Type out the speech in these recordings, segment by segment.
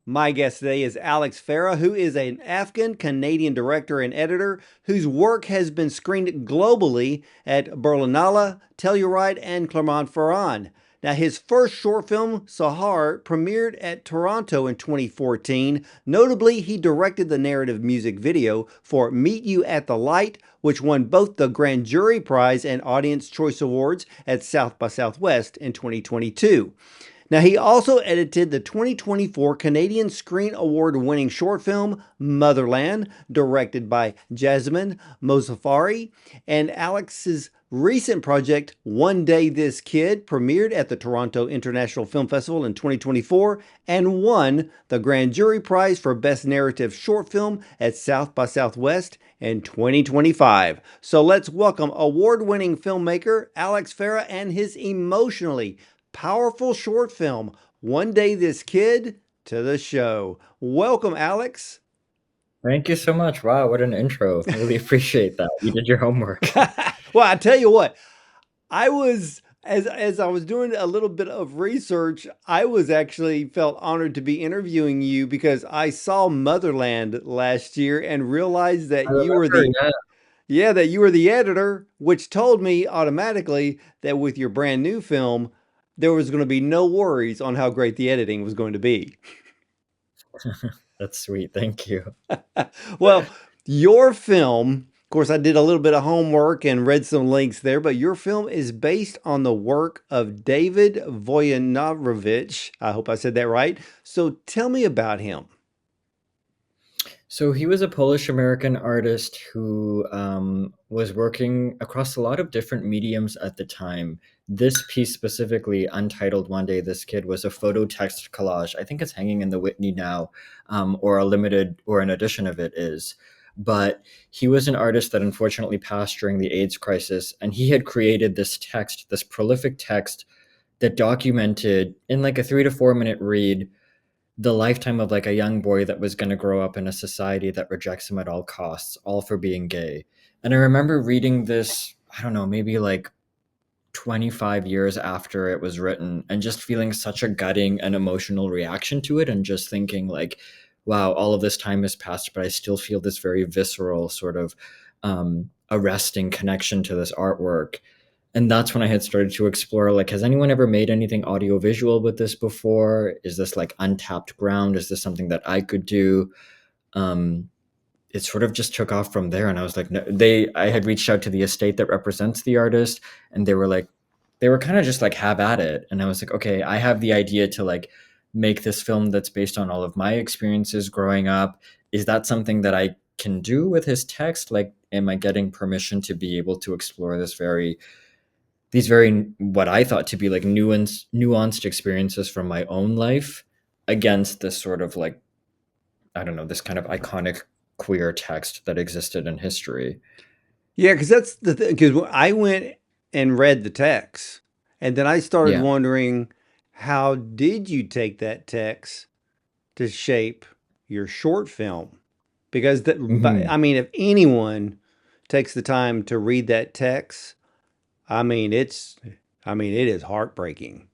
My guest today is Alex Farah, who is an Afghan-Canadian director and editor whose work has been screened globally at Berlinale, Telluride, and Clermont-Ferrand. Now, his first short film, Sahar, premiered at Toronto in 2014. Notably, he directed the narrative music video for Meet You at the Light, which won both the Grand Jury Prize and Audience Choice Awards at South by Southwest in 2022. Now, he also edited the 2024 Canadian Screen Award winning short film Motherland, directed by Jasmin Mozaffari. And Alex's recent project, One Day This Kid, premiered at the Toronto International Film Festival in 2024 and won the Grand Jury Prize for Best Narrative Short Film at South by Southwest in 2025. So let's welcome award winning filmmaker Alex Farah and his emotionally powerful short film, One Day This Kid, to the show. Welcome, Alex. Thank you so much. Wow, what an intro. I really appreciate that. You did your homework. Well, I tell you what, I was as I was doing a little bit of research, I was actually felt honored to be interviewing you because I saw Motherland last year and realized that I you were remember, the yeah. yeah, that you were the editor, which told me automatically that with your brand new film, there was going to be no worries on how great the editing was going to be. That's sweet. Thank you. Well, your film, of course, I did a little bit of homework and read some links there, but your film is based on the work of David Voyanovich. I hope I said that right. So tell me about him. So he was a Polish American artist who was working across a lot of different mediums at the time. This piece specifically, untitled One Day This Kid, was a photo text collage. I think it's hanging in the Whitney now, or a limited or an edition of it is. But he was an artist that unfortunately passed during the AIDS crisis, and he had created this text, this prolific text that documented in like a 3 to 4 minute read the lifetime of like a young boy that was going to grow up in a society that rejects him at all costs, all for being gay. And I remember reading this, I don't know, maybe like 25 years after it was written, and just feeling such a gutting and emotional reaction to it, and just thinking like, wow, all of this time has passed, but I still feel this very visceral sort of arresting connection to this artwork. And that's when I had started to explore, like, has anyone ever made anything audiovisual with this before? Is this like untapped ground? Is this something that I could do? um it sort of just took off from there, and I was like, no, I had reached out to the estate that represents the artist, and they were like, they were kind of just like, have at it. And I was like, okay, I have the idea to like make this film that's based on all of my experiences growing up. Is that something that I can do with his text? Like, am I getting permission to be able to explore these very, what I thought to be like nuanced experiences from my own life against this sort of like, I don't know, this kind of iconic queer text that existed in history. Yeah, because that's the thing. Because I went and read the text, and then I started Yeah. wondering, how did you take that text to shape your short film? Because Hmm. I mean, if anyone takes the time to read that text, I mean, it is heartbreaking.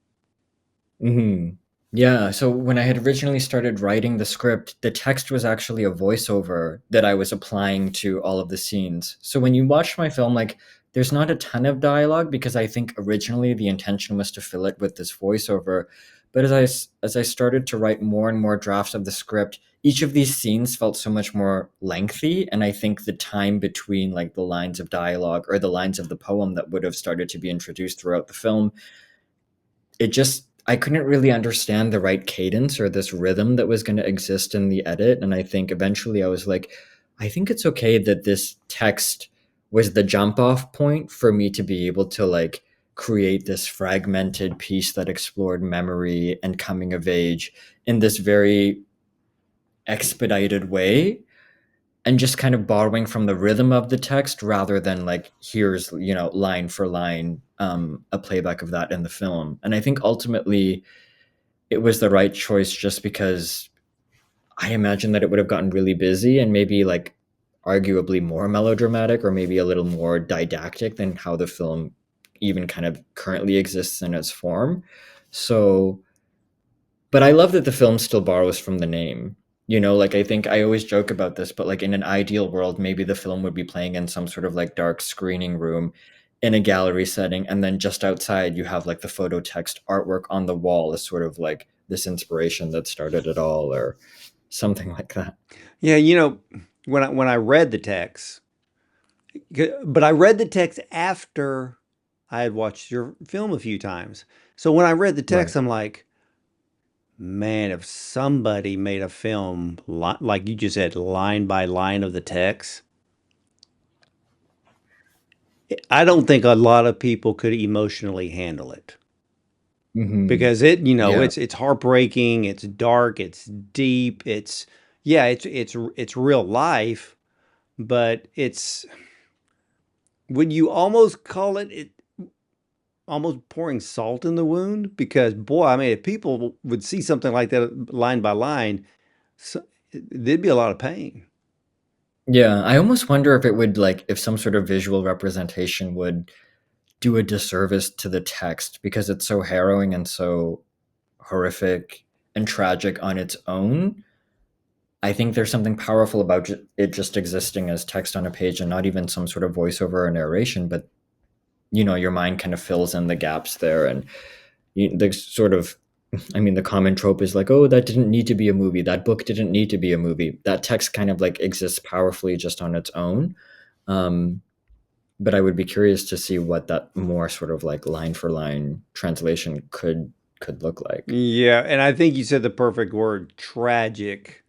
Hmm. Yeah. So when I had originally started writing the script, the text was actually a voiceover that I was applying to all of the scenes. So when you watch my film, like, there's not a ton of dialogue because I think originally the intention was to fill it with this voiceover. But as I started to write more and more drafts of the script, each of these scenes felt so much more lengthy, and I think the time between like the lines of dialogue or the lines of the poem that would have started to be introduced throughout the film, it just, I couldn't really understand the right cadence or this rhythm that was going to exist in the edit. And I think eventually I was like, I think it's okay that this text was the jump off point for me to be able to like create this fragmented piece that explored memory and coming of age in this very expedited way, and just kind of borrowing from the rhythm of the text rather than like, here's, line for line, a playback of that in the film. And I think ultimately it was the right choice, just because I imagine that it would have gotten really busy and maybe like arguably more melodramatic or maybe a little more didactic than how the film even kind of currently exists in its form. So But I love that the film still borrows from the name. You know, like I think I always joke about this, but like in an ideal world, maybe the film would be playing in some sort of like dark screening room in a gallery setting, and then just outside you have like the photo text artwork on the wall is sort of like this inspiration that started it all, or something like that. Yeah, when I read the text, but I read the text after I had watched your film a few times. So when I read the text, Right. I'm like, man, if somebody made a film like you just said, line by line of the text, I don't think a lot of people could emotionally handle it Hmm. because Yeah. it's heartbreaking, it's dark, it's deep, it's real life, but it's would you almost call it almost pouring salt in the wound? Because boy, I mean, if people would see something like that line by line, so, there'd be a lot of pain. Yeah, I almost wonder if it would like if some sort of visual representation would do a disservice to the text because it's so harrowing and so horrific and tragic on its own. I think there's something powerful about it just existing as text on a page and not even some sort of voiceover or narration, but your mind kind of fills in the gaps there. And the sort of, I mean, the common trope is like, oh, that didn't need to be a movie. That book didn't need to be a movie. That text kind of like exists powerfully just on its own. Um, but I would be curious to see what that more sort of like line for line translation could look like. Yeah, and I think you said the perfect word, tragic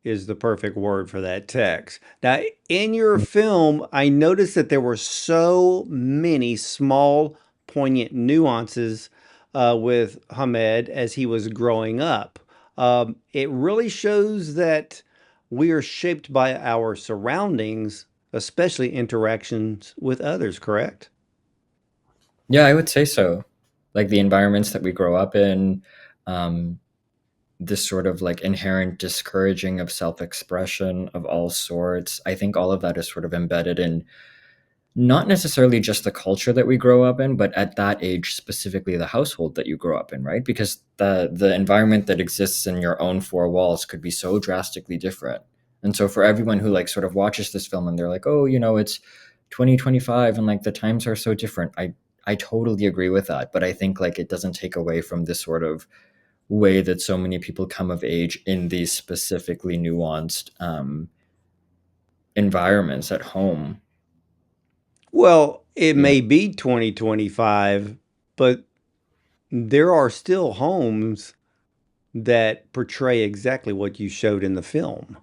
is the perfect word for that text. Now, in your film, I noticed that there were so many small, poignant nuances with Hamed as he was growing up. It really shows that we are shaped by our surroundings, especially interactions with others, correct? Yeah, I would say so. Like the environments that we grow up in, um, this sort of like inherent discouraging of self-expression of all sorts. I think all of that is sort of embedded in not necessarily just the culture that we grow up in, but at that age specifically the household that you grow up in, right? Because the environment that exists in your own four walls could be so drastically different. And so for everyone who like sort of watches this film and they're like, "Oh, it's 2025 and like the times are so different." I totally agree with that, but I think like it doesn't take away from this sort of way that so many people come of age in these specifically nuanced environments at home. Well, it Yeah. may be 2025, but there are still homes that portray exactly what you showed in the film.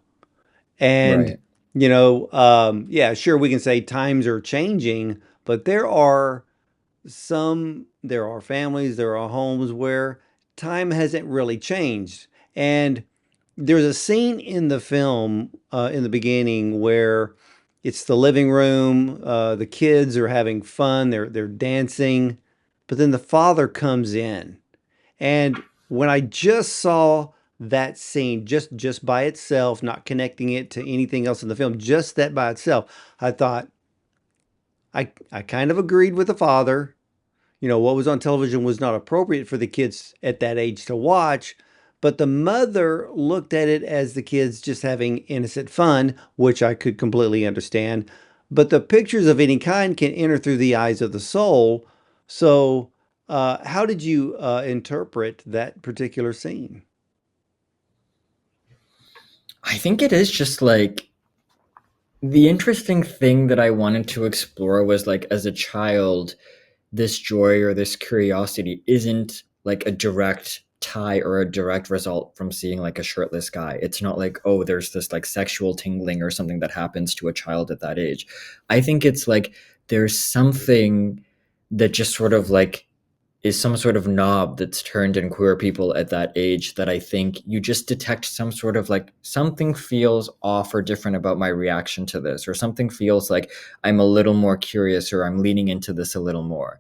And, Right. yeah, sure, we can say times are changing, but there are families, there are homes where time hasn't really changed. And there's a scene in the film in the beginning where it's the living room, the kids are having fun, they're dancing, but then the father comes in and when I just saw that scene, just by itself, not connecting it to anything else in the film, just that by itself, I thought I kind of agreed with the father. What was on television was not appropriate for the kids at that age to watch, but the mother looked at it as the kids just having innocent fun, which I could completely understand. But the pictures of any kind can enter through the eyes of the soul. So, how did you interpret that particular scene? I think it is just like the interesting thing that I wanted to explore was like as a child, this joy or this curiosity isn't like a direct tie or a direct result from seeing like a shirtless guy. It's not like, oh, there's this like sexual tingling or something that happens to a child at that age. I think it's like there's something that just sort of like is some sort of knob that's turned in queer people at that age that I think you just detect some sort of like something feels off or different about my reaction to this, or something feels like I'm a little more curious or I'm leaning into this a little more.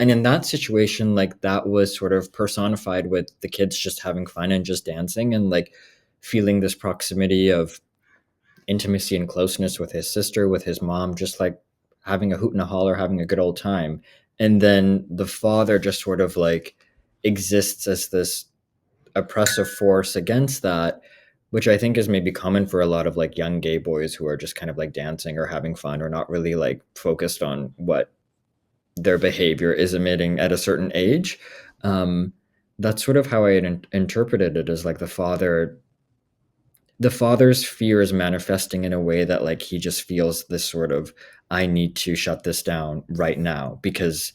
And in that situation, like that was sort of personified with the kids just having fun and just dancing and like feeling this proximity of intimacy and closeness with his sister, with his mom, just like having a hoot and a holler, having a good old time. And then the father just sort of like exists as this oppressive force against that, which I think is maybe common for a lot of like young gay boys who are just kind of like dancing or having fun or not really like focused on what their behavior is emitting at a certain age. Um, that's sort of how I interpreted it, as like the father's fear is manifesting in a way that like he just feels this sort of, I need to shut this down right now because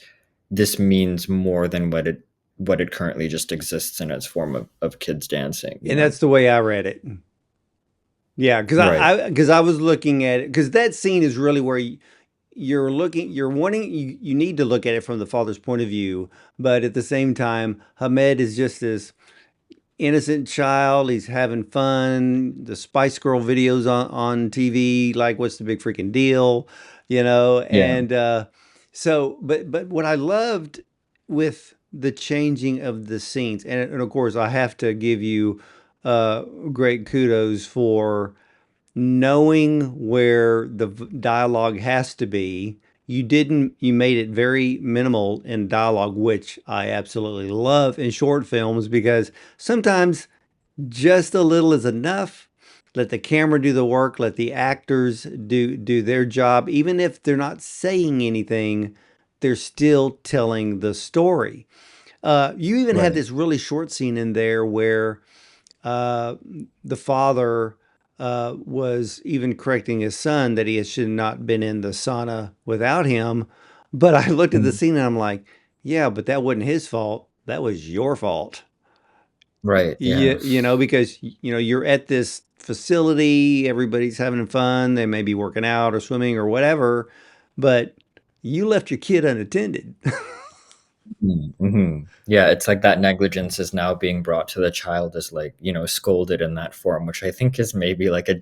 this means more than what it currently just exists in its form of kids dancing, you And know? that's the way I read it. Yeah, because Right. I was looking at it because that scene is really where you're looking, you're wanting, you need to look at it from the father's point of view, but at the same time, Hamed is just this innocent child. He's having fun. The Spice Girl videos on TV, like what's the big freaking deal, you know? Yeah. And but what I loved with the changing of the scenes, and of course, I have to give you uh, great kudos for knowing where the dialogue has to be. You made it very minimal in dialogue, which I absolutely love in short films because sometimes just a little is enough. Let the camera do the work, let the actors do their job. Even if they're not saying anything, they're still telling the story. You even had Right. this really short scene in there where uh, the father was even correcting his son that he should not been in the sauna without him. But I looked at the Mhm. scene and I'm like, yeah, but that wasn't his fault. That was your fault. Right. Yeah. You know, because you're at this facility, everybody's having fun, they may be working out or swimming or whatever, but you left your kid unattended. Mm-hmm. Yeah, it's like that negligence is now being brought to the child as like, you know, scolded in that form, which I think is maybe like a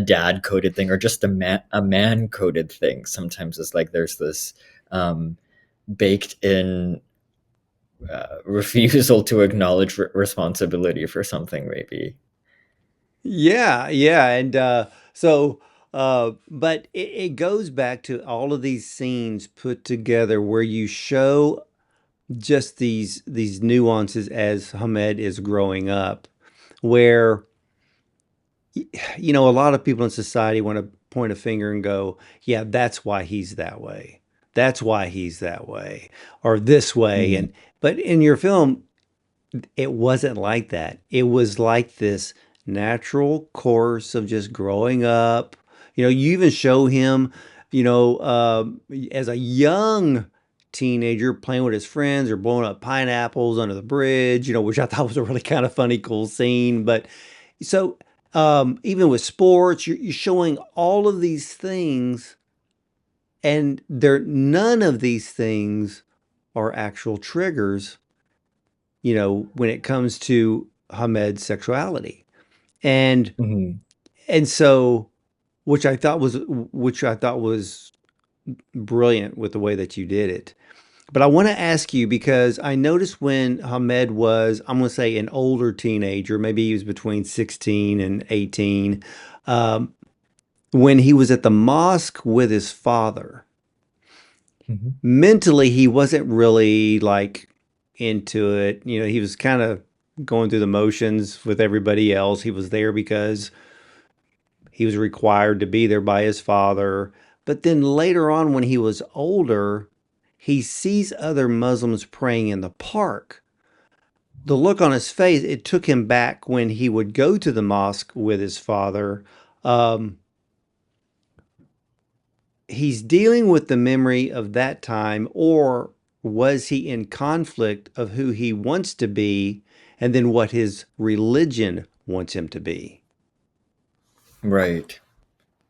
dad coded thing or just a man coded thing. Sometimes it's like there's this um, baked in refusal to acknowledge responsibility for something, maybe. Yeah, yeah, and but it goes back to all of these scenes put together where you show just these nuances as Hamed is growing up, where a lot of people in society want to point a finger and go, yeah, that's why he's that way. That's why he's that way, or this way. Mhm. And but in your film, it wasn't like that. It was like this natural course of just growing up. You even show him, as a young teenager playing with his friends or blowing up pineapples under the bridge, which I thought was a really kind of funny, cool scene. But so even with sports, you're showing all of these things, and none of these things are actual triggers when it comes to Hamed's sexuality. And Mhm. and so which I thought was brilliant with the way that you did it. But I want to ask you because I noticed when Hamed was, I'm going to say an older teenager, maybe he was between 16 and 18, um, when he was at the mosque with his father, Mhm. mentally he wasn't really like into it. He was kind of going through the motions with everybody else. He was there because he was required to be there by his father. But then later on, when he was older, he sees other Muslims praying in the park. The look on his face, it took him back when he would go to the mosque with his father. Um, he's dealing with the memory of that time, or was he in conflict of who he wants to be and then what his religion wants him to be? Right.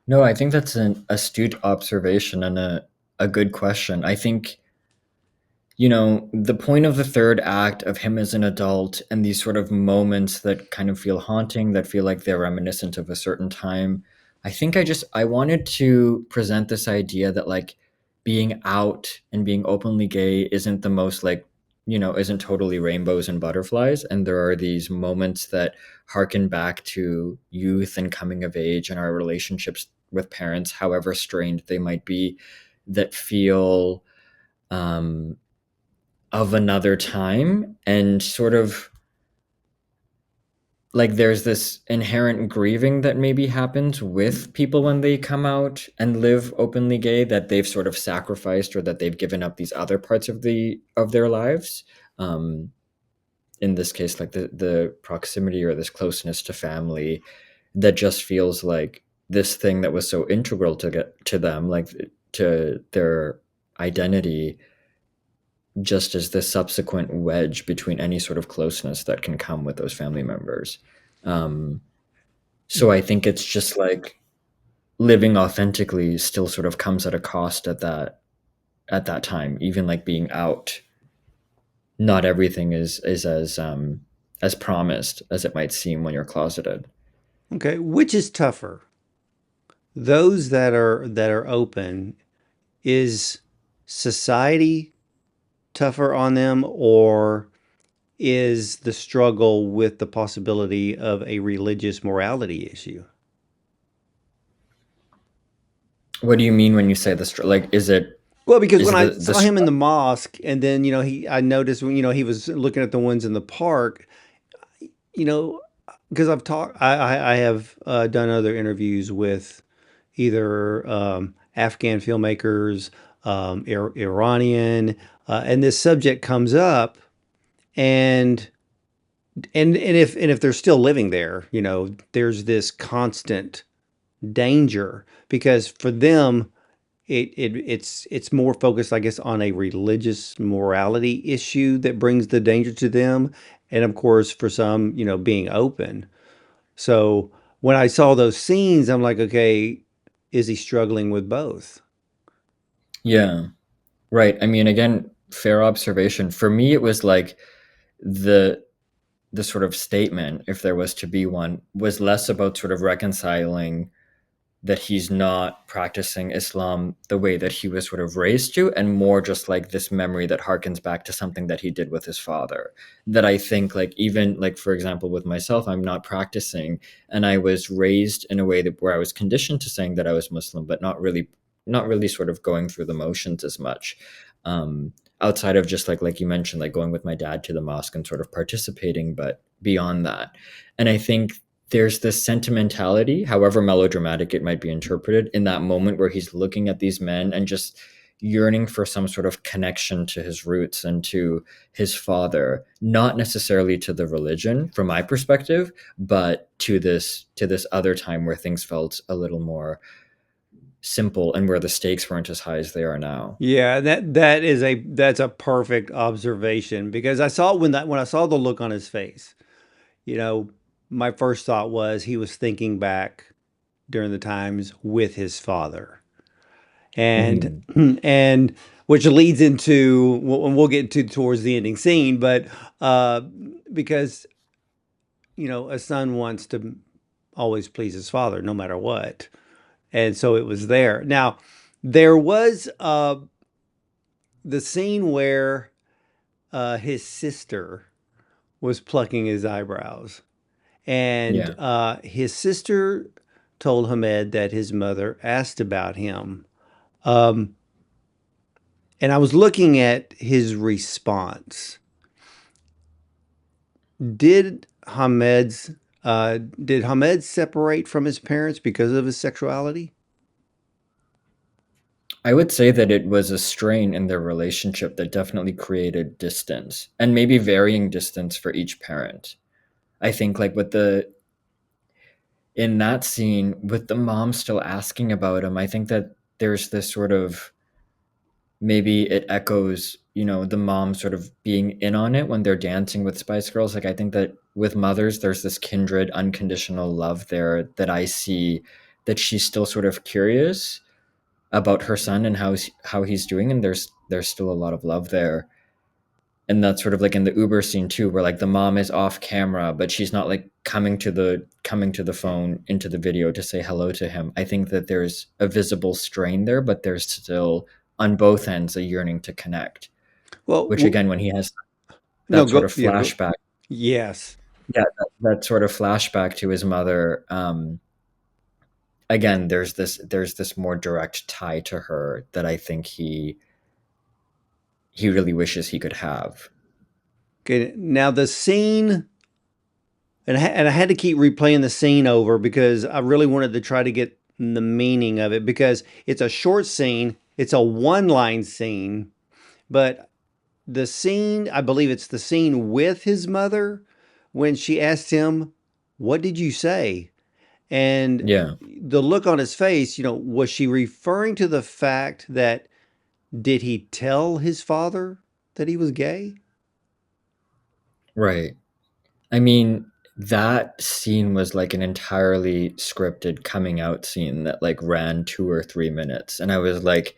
No, I think that's an astute observation and a good question. I think, you know, the point of the third act of him as an adult and these sort of moments that kind of feel haunting, that feel like they're reminiscent of a certain time. I think I wanted to present this idea that like being out and being openly gay isn't the most like, you know, isn't totally rainbows and butterflies. And there are these moments that harken back to youth and coming of age and our relationships with parents, however strained they might be, that feel um, of another time and sort of like there's this inherent grieving that maybe happens with people when they come out and live openly gay, that they've sort of sacrificed or that they've given up these other parts of their lives. Um, in this case, like the proximity or this closeness to family, that just feels like this thing that was so integral to them, like to their identity, just as the subsequent wedge between any sort of closeness that can come with those family members. Um, so I think it's just like living authentically still sort of comes at a cost at that time. Even like being out, not everything is as promised as it might seem when you're closeted. Okay, which is tougher? Those that are open, is society tougher on them, or is the struggle with the possibility of a religious morality issue? What do you mean when you say this? Like, Well, because is when it I the saw him in the mosque, and then I noticed when he was looking at the ones in the park, you know, because I have done other interviews with either Afghan filmmakers, Iranian, and this subject comes up, and and if they're still living there, there's this constant danger because for them it's more focused, I guess, on a religious morality issue that brings the danger to them, and of course for some, being open. So when I saw those scenes, I'm like, okay, is he struggling with both? Yeah, right. I mean, again, fair observation. For me, it was like the the sort of statement, if there was to be one, was less about sort of reconciling that he's not practicing Islam the way that he was sort of raised to, and more just like this memory that harkens back to something that he did with his father. That I think, like, even like, for example, with myself, I'm not practicing, and I was raised in a way that where I was conditioned to saying that I was Muslim, but not really sort of going through the motions as much. Outside of just like you mentioned, like going with my dad to the mosque and sort of participating, but beyond that. And I think there's this sentimentality, however melodramatic it might be interpreted, in that moment where he's looking at these men and just yearning for some sort of connection to his roots and to his father, not necessarily to the religion from my perspective, but to this other time where things felt a little more simple and where the stakes weren't as high as they are now. Yeah, that's a perfect observation because I saw when I saw the look on his face, you know, my first thought was he was thinking back during the times with his father. And Mhm. and which leads into and we'll get to towards the ending scene, but uh because a son wants to always please his father no matter what. And so it was there. Now, there was the scene where his sister was plucking his eyebrows. And Yeah. his sister told Hamed that his mother asked about him. Um, and I was looking at his response. Did Hamed separate from his parents because of his sexuality? I would say that it was a strain in their relationship that definitely created distance and maybe varying distance for each parent. I think like with the in that scene with the mom still asking about him, I think that there's this sort of, maybe it echoes, the mom sort of being in on it when they're dancing with Spice Girls. Like I think that with mothers, there's this kindred, unconditional love there that I see, that she's still sort of curious about her son and how he's doing, and there's still a lot of love there. And that's sort of like in the Uber scene too, where like the mom is off camera, but she's not like coming to the phone into the video to say hello to him. I think that there's a visible strain there, but there's still on both ends a yearning to connect. Well, Which again, when he has no, that sort go, of yeah, go. flashback, Yes. yeah, that sort of flashback to his mother, again, there's this more direct tie to her that I think he really wishes he could have. Okay. Now the scene and I had to keep replaying the scene over because I really wanted to try to get the meaning of it because it's a short scene, it's a one line scene, but the scene, I believe it's the scene with his mother when she asked him, "What did you say?" And Yeah, the look on his face, was she referring to the fact that did he tell his father that he was gay? right. I mean, that scene was like an entirely scripted coming out scene that like ran 2 or 3 minutes. And I was like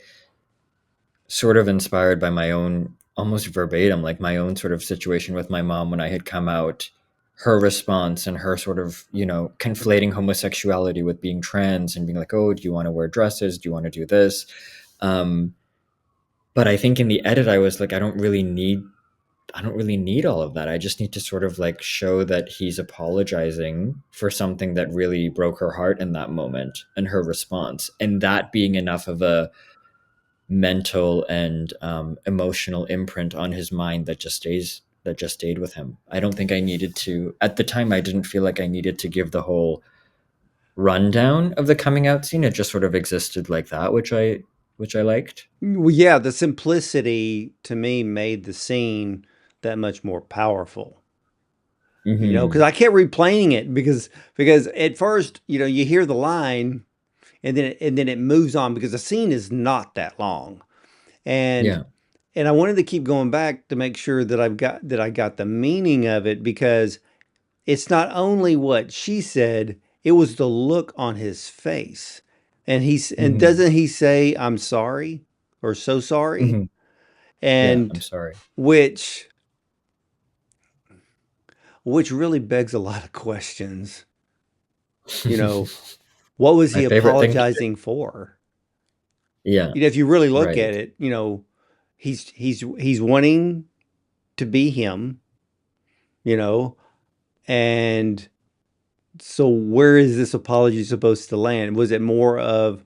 sort of inspired by my own, almost verbatim, like my own sort of situation with my mom when I had come out, her response and her sort of, conflating homosexuality with being trans and being like, oh, do you want to wear dresses? Do you want to do this? Um, but I think in the edit, I was like, I don't really need all of that. I just need to sort of like show that he's apologizing for something that really broke her heart in that moment and her response. And that being enough of a mental and emotional imprint on his mind that just stayed with him. I don't think I needed to at the time. I didn't feel like I needed to give the whole rundown of the coming out scene. It just sort of existed like that, which I liked. Well, yeah, the simplicity to me made the scene that much more powerful. Because Hmm. I kept replaying it because at first, you hear the line and then it moves on because the scene is not that long. And Yeah. and I wanted to keep going back to make sure that I got the meaning of it because it's not only what she said, it was the look on his face. And Hmm. doesn't he say I'm sorry or so sorry? Hmm. Yeah, I'm And sorry. which which really begs a lot of questions. You know, what was My he favorite thing to do. apologizing for? Yeah, If you really look at right. it, he's wanting to be him, you know, and so where is this apology supposed to land? Was it more of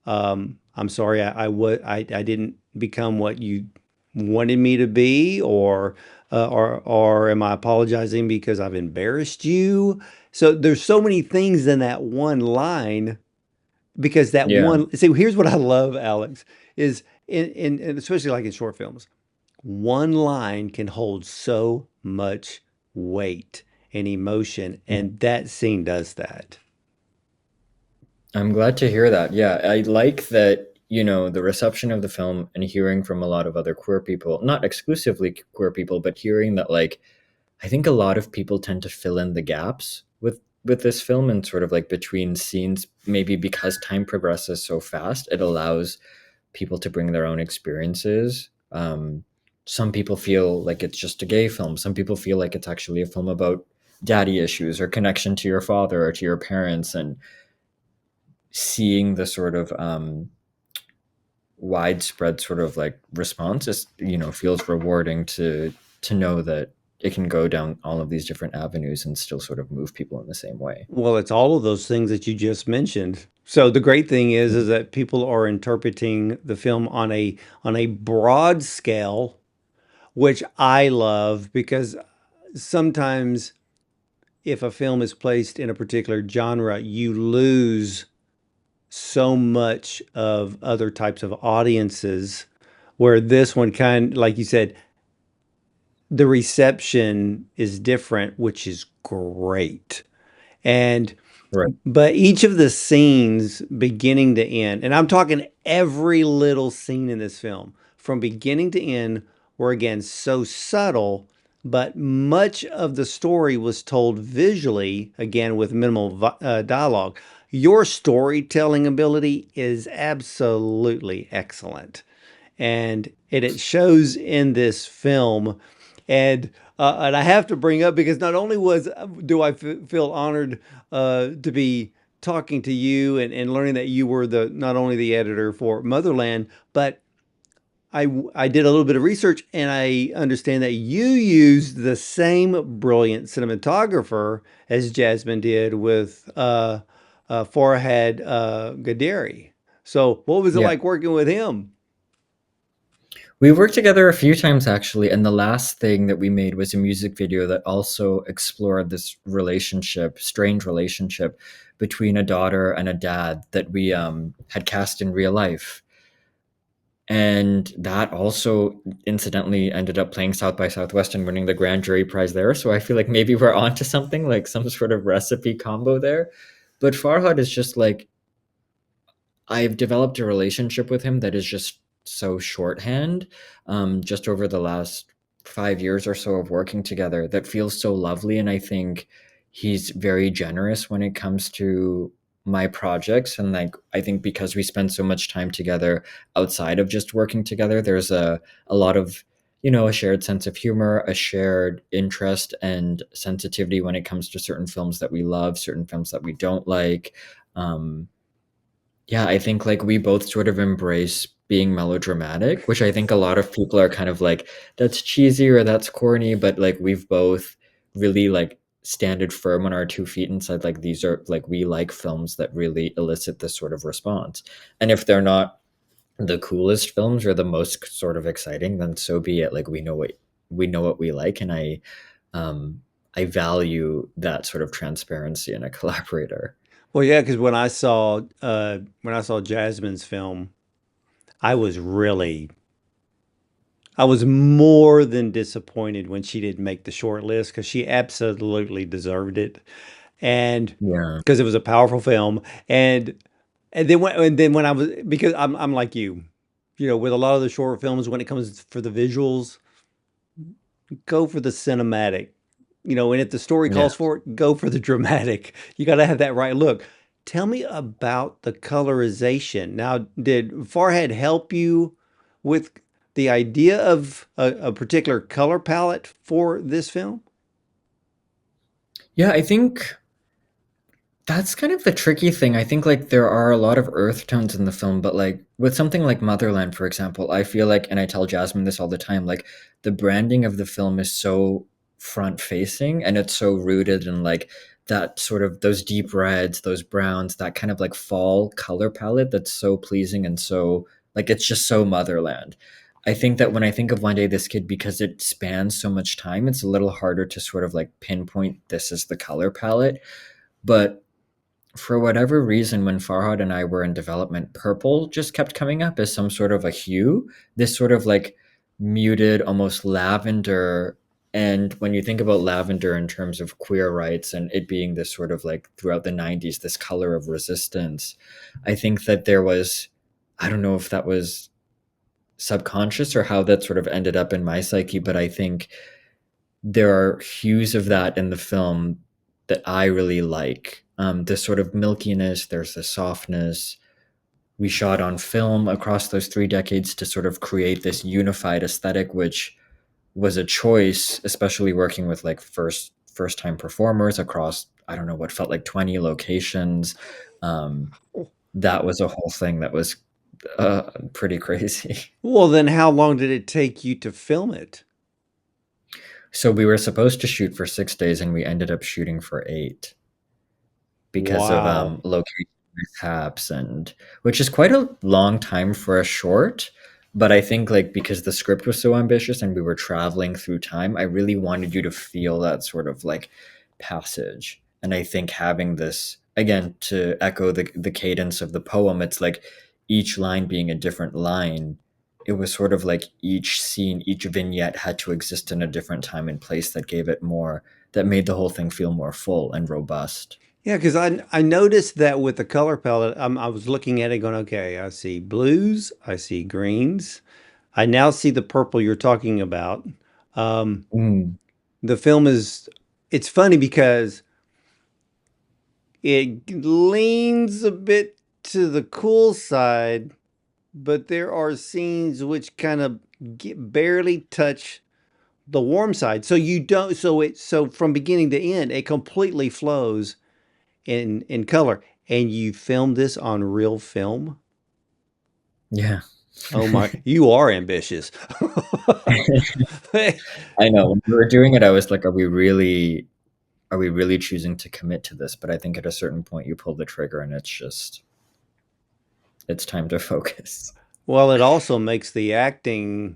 I'm sorry I didn't become what you wanted me to be or am I apologizing because I've embarrassed you? So there's so many things in that one line because that Yeah. one see here's what I love, Alex, is in especially like in short films, one line can hold so much weight and emotion, and that scene does that. I'm glad to hear that. Yeah, I like that, the reception of the film and hearing from a lot of other queer people, not exclusively queer people, but hearing that like I think a lot of people tend to fill in the gaps with this film and sort of like between scenes, maybe because time progresses so fast, it allows people to bring their own experiences. Some people feel like it's just a gay film. Some people feel like it's actually a film about daddy issues or connection to your father or to your parents, and seeing the sort of widespread sort of like response is, feels rewarding to know that it can go down all of these different avenues and still sort of move people in the same way. Well, it's all of those things that you just mentioned. So the great thing is that people are interpreting the film on a broad scale, which I love because sometimes if a film is placed in a particular genre, you lose so much of other types of audiences where this one kind like you said the reception is different, which is great. And Right. but each of the scenes beginning to end, and I'm talking every little scene in this film from beginning to end were again so subtle, but much of the story was told visually, again with minimal dialogue. Your storytelling ability is absolutely excellent, and it shows in this film. And I have to bring up because not only was do I feel honored to be talking to you and learning that you were the not only the editor for Motherland, but I did a little bit of research and I understand that you used the same brilliant cinematographer as Jasmine did with Farhad Gaderi. So what was it Yeah. like working with him? We worked together a few times actually, and the last thing that we made was a music video that also explored this relationship, strange relationship between a daughter and a dad that we had cast in real life. And that also incidentally ended up playing South by Southwest and winning the grand jury prize there. So I feel like maybe we're onto something, like some sort of recipe combo there. But Farhad is just like, I've developed a relationship with him that is just so shorthand, just over the last 5 years or so of working together, that feels so lovely. And I think he's very generous when it comes to my projects. And like, I think because we spend so much time together outside of just working together, there's a lot of, a shared sense of humor, a shared interest and sensitivity when it comes to certain films that we love, certain films that we don't like. Um, yeah, I think, like, we both sort of embrace being melodramatic, which I think a lot of people are kind of like, "That's cheesy," or "That's corny," but, like, we've both really, like, standed firm on our 2 feet and said, like, these are like, we like films that really elicit this sort of response. And if they're not the coolest films or the most sort of exciting, then so be it. Like, we know what we like, and um, I value that sort of transparency in a collaborator. Well, yeah, because when I saw Jasmine's film, I was really I was more than disappointed when she didn't make the short list because she absolutely deserved it, and Yeah. because it was a powerful film, and and then when I was because I'm like you know, with a lot of the short films when it comes for the visuals, go for the cinematic. You know, and if the story Yeah. calls for it, go for the dramatic. You got to have that right look. Tell me about the colorization. Now, did Farhad help you with the idea of a particular color palette for this film? Yeah, I think that's kind of the tricky thing. I think like there are a lot of earth tones in the film, but like with something like Motherland, for example, I feel like, and I tell Jasmine this all the time, like the branding of the film is so front facing and it's so rooted in like that sort of those deep reds, those browns, that kind of like fall color palette that's so pleasing and so like it's just so Motherland. I think that when I think of One Day This Kid, because it spans so much time, it's a little harder to sort of like pinpoint this as the color palette. But for whatever reason, when Farhad and I were in development, purple just kept coming up as some sort of a hue, this sort of like muted, almost lavender. And when you think about lavender in terms of queer rights and it being this sort of like throughout the 90s, this color of resistance, I think that there was, I don't know if that was subconscious or how that sort of ended up in my psyche, but I think there are hues of that in the film that I really like. This sort of milkiness, there's the softness. We shot on film across those 3 decades to sort of create this unified aesthetic, which was a choice, especially working with like first time performers across, I don't know, what felt like 20 locations. Um, that was a whole thing that was pretty crazy. Well, then how long did it take you to film it? So we were supposed to shoot for 6 days and we ended up shooting for 8 because of Wow. location mishaps, and which is quite a long time for a short. But I think like because the script was so ambitious and we were traveling through time, I really wanted you to feel that sort of like passage. And I think having this again to echo the cadence of the poem, it's like each line being a different line. It was sort of like each scene, each vignette had to exist in a different time and place that gave it more, that made the whole thing feel more full and robust. Yeah, because I noticed that with the color palette, I was looking at it going, okay, I see blues, I see greens, I now see the purple you're talking about. Um, Mm. the film is, it's funny because it leans a bit to the cool side, but there are scenes which kind of barely touch the warm side. So you don't, so from beginning to end, it completely flows in color. And you filmed this on real film? Yeah. Oh my, you are ambitious. I know. When we were doing it, I was like, are we really choosing to commit to this? But I think at a certain point you pull the trigger and it's time to focus. Well, it also makes the acting.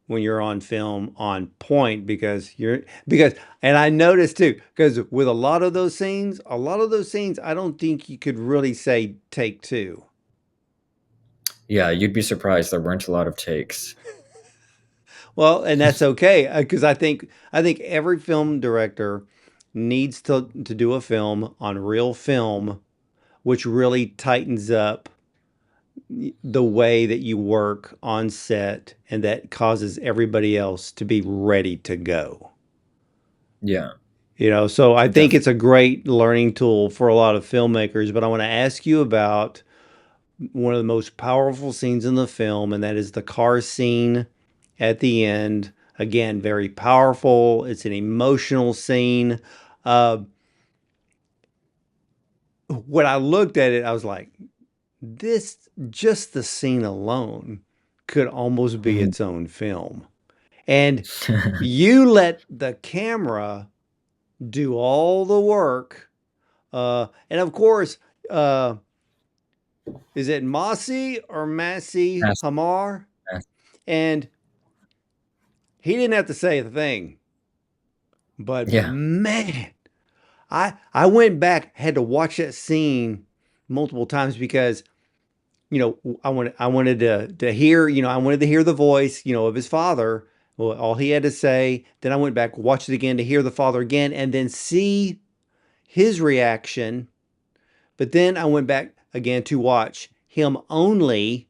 when you're on film on point because and I noticed too because with a lot of those scenes I don't think you could really say take two. Yeah, you'd be surprised there weren't a lot of takes. Well, and that's okay because I think every film director needs to do a film on real film, which really tightens up the way that you work on set, and that causes everybody else to be ready to go. Yeah, You know, so I think definitely. it's a great learning tool for a lot of filmmakers. But I want to ask you about one of the most powerful scenes in the film, and that is the car scene at the end. Again, very powerful. It's an emotional scene. Uh, when I looked at it, I was like, this, just the scene alone could almost be Mhm. its own film. And you let the camera do all the work. And of course, uh, is it Masi or Masi Yes, Hamar? yes. And he didn't have to say a thing. But Yeah. man, I went back, had to watch that scene multiple times because I wanted to hear, I wanted to hear the voice, of his father, well, all he had to say. Then I went back, watched it again to hear the father again, and then see his reaction. But then I went back again to watch him only,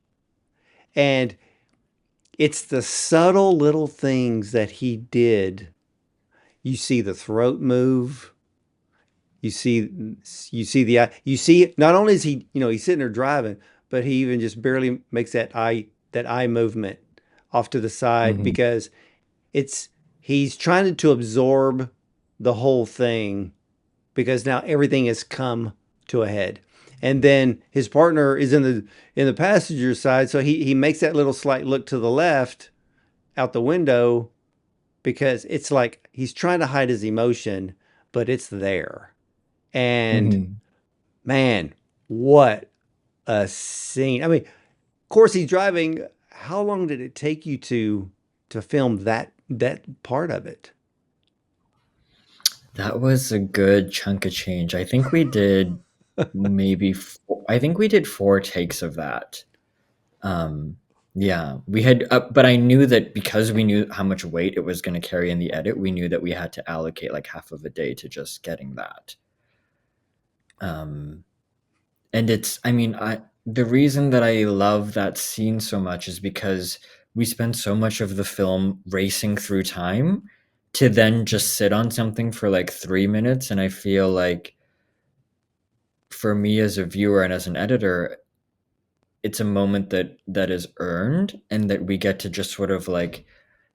and it's the subtle little things that he did. You see the throat move. You see, you see the eye. You see, not only is he, he's sitting there driving, but he even just barely makes that eye movement off to the side Mhm. because it's he's trying to absorb the whole thing because now everything has come to a head. And then his partner is in the passenger side, so he makes that little slight look to the left out the window because it's like he's trying to hide his emotion, but it's there. And Mhm. man, what a scene. I mean, of course he's driving. How long did it take you to film that part of it? That was a good chunk of change. I think we did I think we did 4 takes of that. Um, yeah, we had, but I knew that because we knew how much weight it was gonna carry in the edit, we knew that we had to allocate, like, half of a day to just getting that. Um, and it's I mean, I the reason that I love that scene so much is because we spend so much of the film racing through time to then just sit on something for, like, 3 minutes, and I feel like for me as a viewer and as an editor, it's a moment that is earned and that we get to just sort of, like,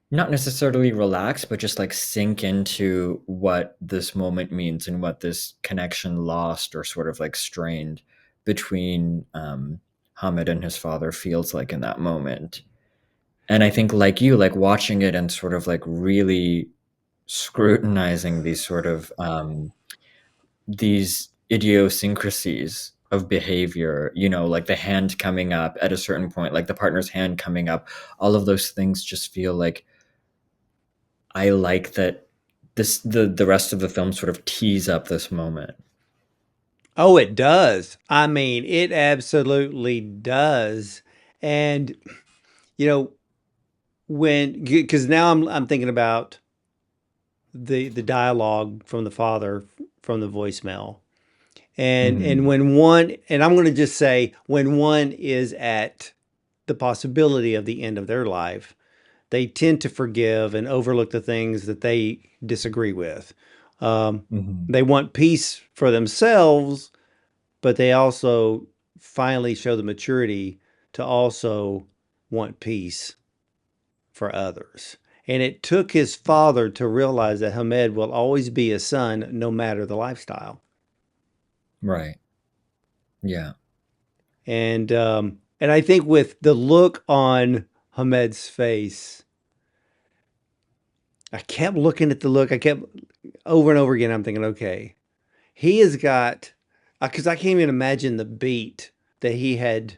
not necessarily relax, but just, like, sink into what this moment means and what this connection lost or sort of, like, strained between, Hamid and his father feels like in that moment. And I think like you, like, watching it and sort of, like, really scrutinizing these idiosyncrasies of behavior, like the hand coming up at a certain point, like the partner's hand coming up, all of those things just feel like I like that the rest of the film sort of tees up this moment. Oh, it does. I mean, it absolutely does. And you know, because now I'm thinking about the dialogue from the father from the voicemail. And Mhm. when one and I'm going to just say when one is at the possibility of the end of their life, they tend to forgive and overlook the things that they disagree with. Um, Mhm. they want peace for themselves, but they also finally show the maturity to also want peace for others. And it took his father to realize that Hamed will always be a son no matter the lifestyle. Right. Yeah. And I think with the look on Hamed's face, I kept looking at the look. I kept over and over again. I'm thinking, okay, he has got because I can't even imagine the beat that he had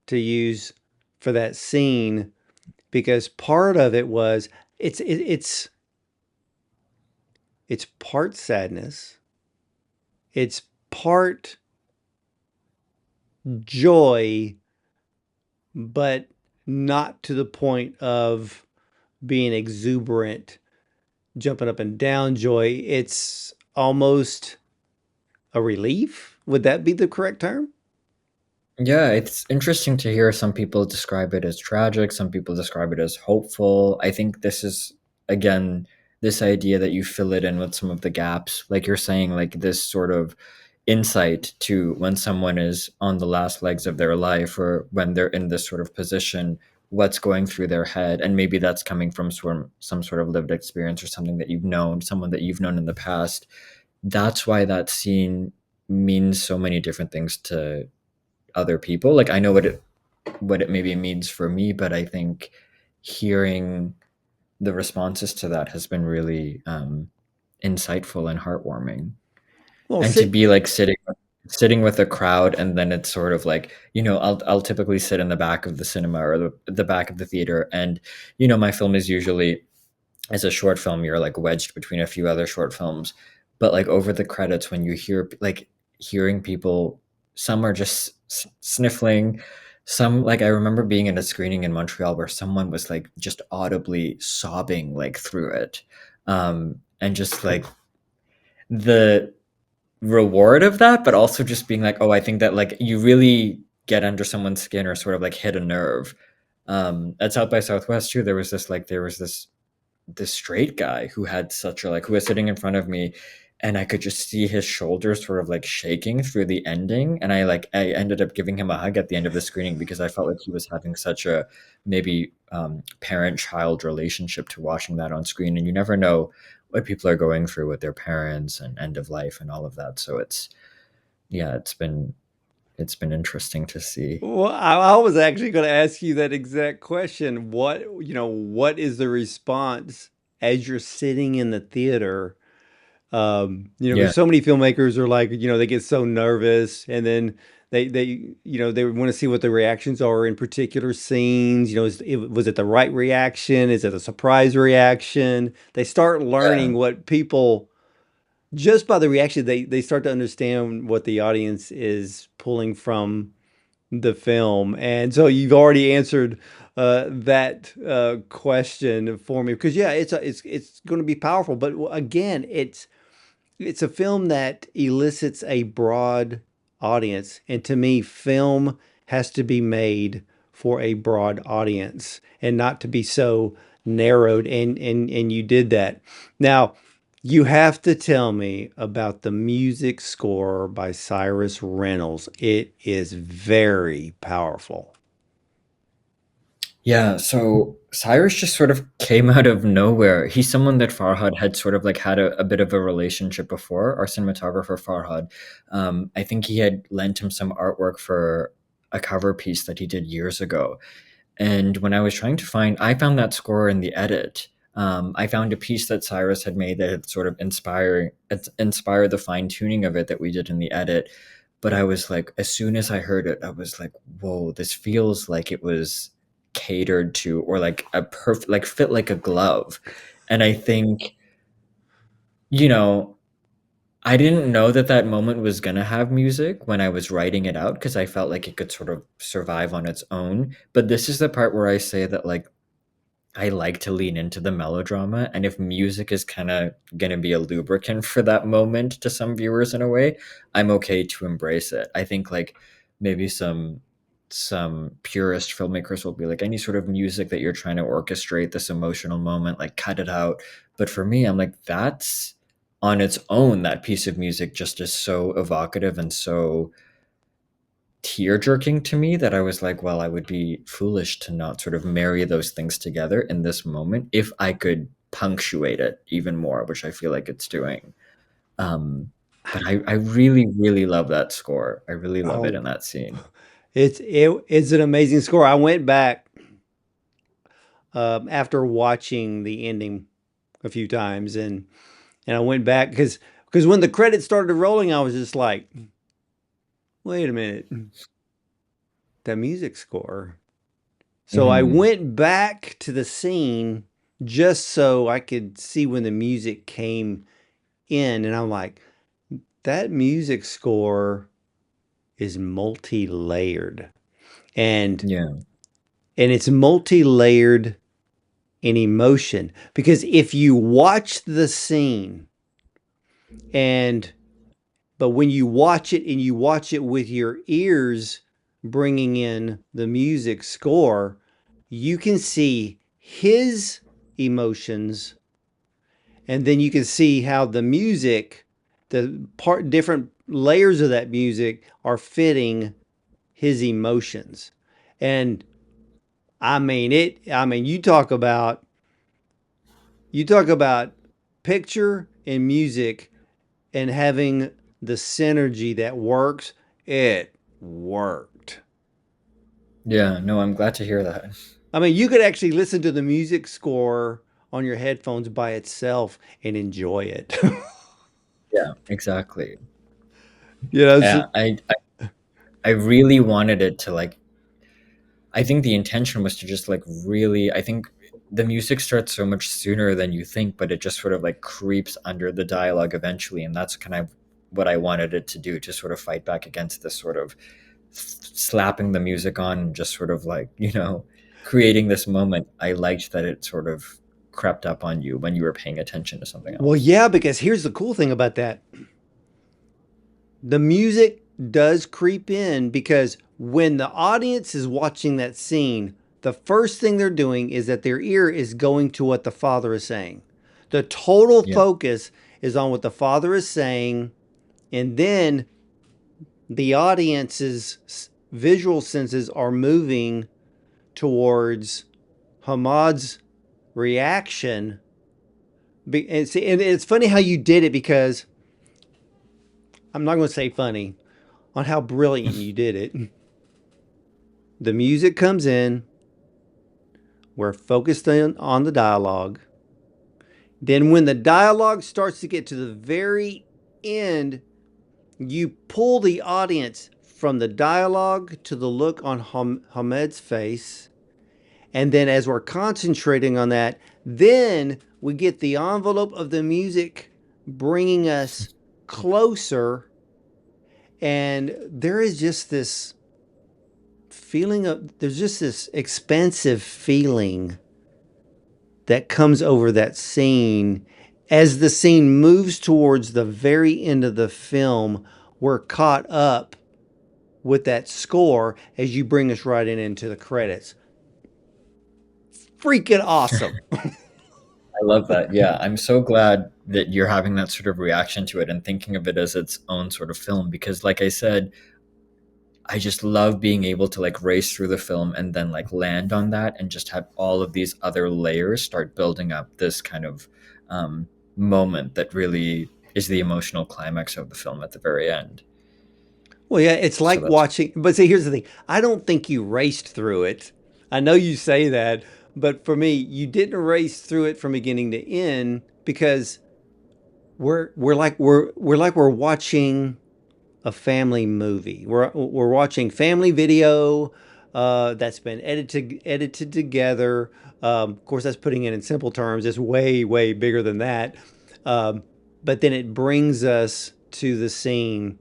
to use for that scene. because part of it was it's it, it's part sadness, it's part joy, but not to the point of being exuberant, jumping up and down joy. It's almost a relief. Would that be the correct term? Yeah, it's interesting to hear some people describe it as tragic, some people describe it as hopeful. I think this is, again, this idea that you fill it in with some of the gaps, like you're saying, like this sort of insight to when someone is on the last legs of their life or when they're in this sort of position, what's going through their head. And maybe that's coming from some sort of lived experience or something that you've known, someone that you've known in the past. That's why that scene means so many different things to other people. Like I know what it maybe means for me, but I think hearing the responses to that has been really insightful and heartwarming. Well, And to sit. be like sitting with a crowd, and then it's sort of like, I'll typically sit in the back of the cinema or the back of the theater, and my film is usually, as a short film, you're like wedged between a few other short films. But like over the credits, when you hear like hearing people, some are just sniffling, some, like, I remember being in a screening in Montreal where someone was like just audibly sobbing like through it. And just like the reward of that, but also just being like, oh, I think that like you really get under someone's skin or sort of like hit a nerve. At South by Southwest too, there was this straight guy who had such a, like, who was sitting in front of me, and I could just see his shoulders sort of like shaking through the ending, and I ended up giving him a hug at the end of the screening because I felt like he was having such a maybe parent child relationship to watching that on screen, and you never know what people are going through with their parents and end of life and all of that. So it's, yeah, it's been interesting to see. Well, I was actually going to ask you that exact question. What is the response as you're sitting in the theater? Yeah. Because so many filmmakers are like, they get so nervous, and then they want to see what the reactions are in particular scenes. Was it the right reaction? Is it a surprise reaction? They start Yeah. learning what people, just by the reaction, they start to understand what the audience is pulling from the film. And so you've already answered that question for me, because yeah, it's going to be powerful. But again, it's a film that elicits a broad audience. And to me, film has to be made for a broad audience and not to be so narrowed. And you did that. Now, you have to tell me about the music score by Cyrus Reynolds. It is very powerful. Yeah, so Cyrus just sort of came out of nowhere. He's someone that Farhad had sort of like had a bit of a relationship before, our cinematographer Farhad. I think he had lent him some artwork for a cover piece that he did years ago. And when I was trying to I found that score in the edit. I found a piece that Cyrus had made that had sort of inspired the fine tuning of it that we did in the edit. But I was like, as soon as I heard it, I was like, whoa, this feels like it was catered to, or like a perfect, like fit like a glove. And I think, you know, I didn't know that that moment was gonna have music when I was writing it out because I felt like it could sort of survive on its own. But this is the part where I say that, like, I like to lean into the melodrama, and if music is kinda gonna be a lubricant for that moment to some viewers in a way, I'm okay to embrace it. I think, like, maybe some purist filmmakers will be like, "Any sort of music that you're trying to orchestrate this emotional moment, like, cut it out." But for me, I'm like, that's on its own, that piece of music just is so evocative and so tear jerking to me that I was like, well, I would be foolish to not sort of marry those things together in this moment if I could punctuate it even more, which I feel like it's doing. But I really, really love that score. I really love it Oh, in that scene. it's an amazing score. I went back after watching the ending a few times, and I went back because when the credits started rolling, I was just like, wait a minute, that music score. So I went back to the scene just so I could see when the music came in, and I'm like, that music score is multi-layered. And Yeah. and it's multi-layered in emotion because if you watch the scene and but when you watch it and you watch it with your ears bringing in the music score, you can see his emotions, and then you can see how the music, the part different layers of that music are fitting his emotions. And I mean you talk about picture and music and having the synergy that works. It worked. Yeah, no, I'm glad to hear that. I mean, you could actually listen to the music score on your headphones by itself and enjoy it. Yeah, exactly. you know, so, Yeah, I really wanted it to like, I think the intention was to just like really, I think the music starts so much sooner than you think, but it just sort of like creeps under the dialogue eventually. And that's kind of what I wanted it to do, to sort of fight back against this sort of slapping the music on and just sort of like, creating this moment. I liked that it sort of crept up on you when you were paying attention to something well, else. yeah, because here's the cool thing about that. The music does creep in because when the audience is watching that scene, the first thing they're doing is that their ear is going to what the father is saying. The total Yeah. focus is on what the father is saying, and then the audience's visual senses are moving towards Hamad's reaction. And it's funny how you did it because I'm not going to say funny on how brilliant you did it. The music comes in, we're focused on the dialogue. Then, when the dialogue starts to get to the very end, you pull the audience from the dialogue to the look on Hamed's face. And then, as we're concentrating on that, then we get the envelope of the music bringing us closer. And there is just this there's just this expansive feeling that comes over that scene. As the scene moves towards the very end of the film, we're caught up with that score as you bring us right into the credits. Freaking awesome. I love that. Yeah, I'm so glad that you're having that sort of reaction to it and thinking of it as its own sort of film, because like I said, I just love being able to like race through the film and then like land on that and just have all of these other layers start building up this kind of moment that really is the emotional climax of the film at the very end. Well, yeah, it's So like that's watching, but see, here's the thing. I don't think you raced through it. I know you say that, but for me, you didn't race through it from beginning to end because we're watching a family movie. We're watching family video that's been edited together. Of course, that's putting it in simple terms. It's way bigger than that. Um, but then it brings us to the scene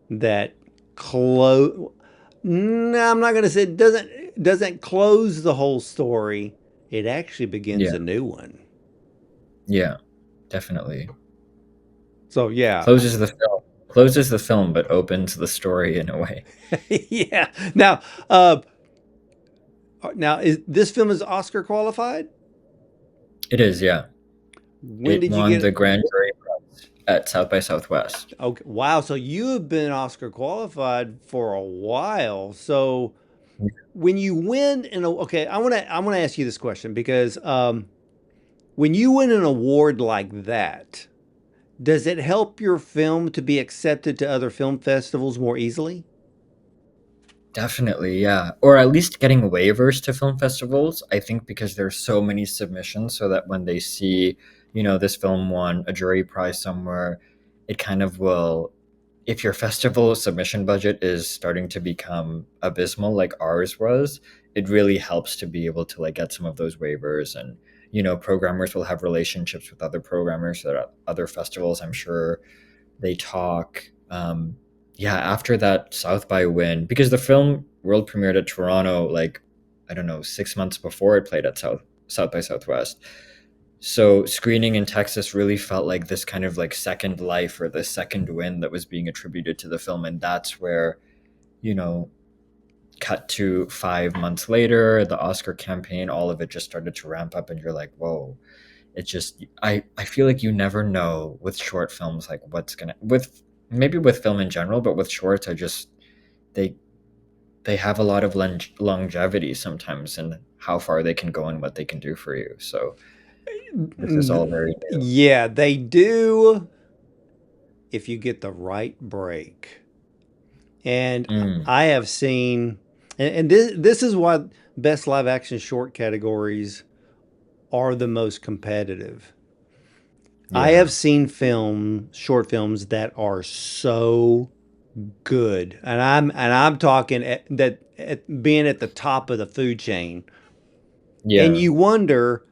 that close. No, I'm not going to say it doesn't close the whole story. It actually begins yeah, a new one. yeah, definitely. So yeah, Closes the film, but opens the story in a way. yeah. Now is this film is Oscar qualified? It is, yeah. When It did you won get the it? Grand Jury Prize at South by Southwest. Okay, wow. So you have been Oscar qualified for a while. So when you win okay, I want to ask you this question because when you win an award like that, does it help your film to be accepted to other film festivals more easily? Definitely, yeah. Or at least getting waivers to film festivals, I think, because there's so many submissions, so that when they see, this film won a jury prize somewhere, it kind of will, if your festival submission budget is starting to become abysmal like ours was, it really helps to be able to like get some of those waivers. And programmers will have relationships with other programmers at other festivals. I'm sure they talk. Yeah, after that South by win, because the film world premiered at Toronto, like, I don't know, 6 months before it played at South by Southwest. So screening in Texas really felt like this kind of like second life, or the second win that was being attributed to the film. And that's where, you know, cut to 5 months later, the Oscar campaign, all of it just started to ramp up, and you're like, whoa. It just, I feel like you never know with short films, like what's gonna, with maybe with film in general, but with shorts, they they have a lot of longevity sometimes, and how far they can go and what they can do for you. So this is all very new. Yeah, they do if you get the right break. And Mm, I have seen, and this is why best live action short categories are the most competitive. I yeah. have seen short films that are so good, and I'm talking being at the top of the food chain, and Yeah. you wonder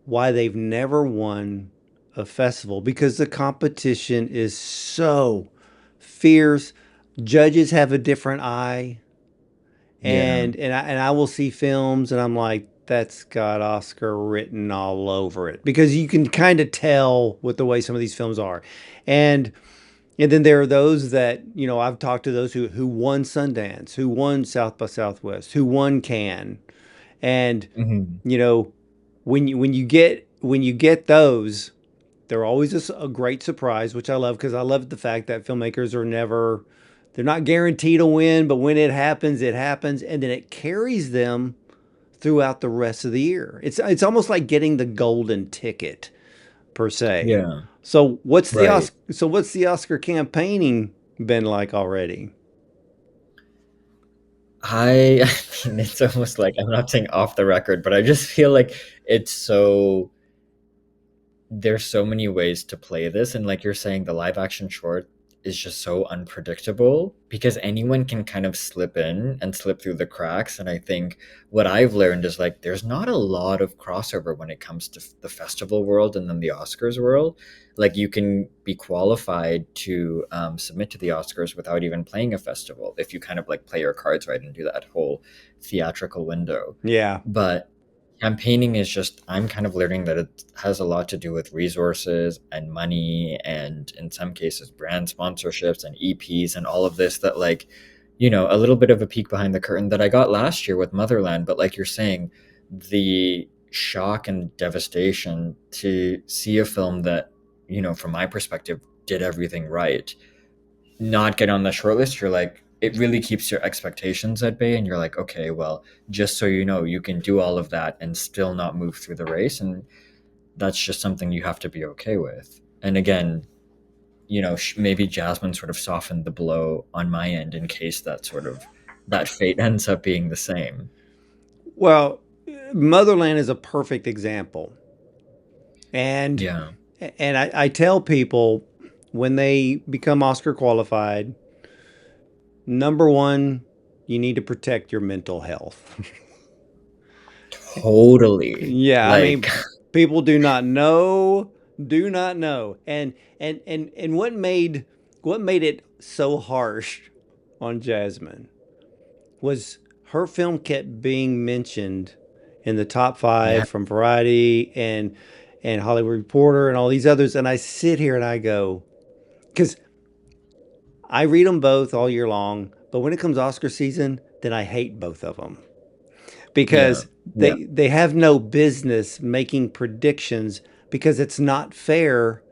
why they've never won a festival because the competition is so fierce. Judges have a different eye, Yeah. and I will see films and I'm like, that's got Oscar written all over it because you can kind of tell with the way some of these films are, and and then there are those that I've talked to those who won Sundance, who won South by Southwest, who won Cannes, and Hmm. you know when you get those, they're always a great surprise, which I love because I love the fact that filmmakers are never, they're not guaranteed a win, but when it happens, and then it carries them throughout the rest of the year. It's almost like getting the golden ticket per se. Yeah. So Right. what's the Oscar campaigning been like already? I I mean, it's almost like, I'm not saying off the record, but I just feel like it's so there's so many ways to play this. And like you're saying, the live action short is just so unpredictable because anyone can kind of slip in and slip through the cracks. And I think what I've learned is like there's not a lot of crossover when it comes to the festival world and then the Oscars world. Like you can be qualified to submit to the Oscars without even playing a festival if you kind of like play your cards right and do that whole theatrical window. Yeah. But campaigning is just, I'm kind of learning that it has a lot to do with resources and money, and in some cases brand sponsorships and EPs and all of this, that like, a little bit of a peek behind the curtain that I got last year with Motherland. But like you're saying, the shock and devastation to see a film that, from my perspective, did everything right not get on the short list, you're like, it really keeps your expectations at bay. And you're like, okay, well, just so you know, you can do all of that and still not move through the race. And that's just something you have to be okay with. And again, maybe Jasmine sort of softened the blow on my end in case that fate ends up being the same. Well, Motherland is a perfect example. And Yeah. I tell people when they become Oscar qualified, number one, you need to protect your mental health. Totally. Yeah, I Like, mean, people do not know. And what made it so harsh on Jasmine was her film kept being mentioned in the top yeah, five from Variety and Hollywood Reporter and all these others. And I sit here and I go, because I read them both all year long, but when it comes Oscar season, then I hate both of them yeah, because yeah, they have no business making predictions because it's not fair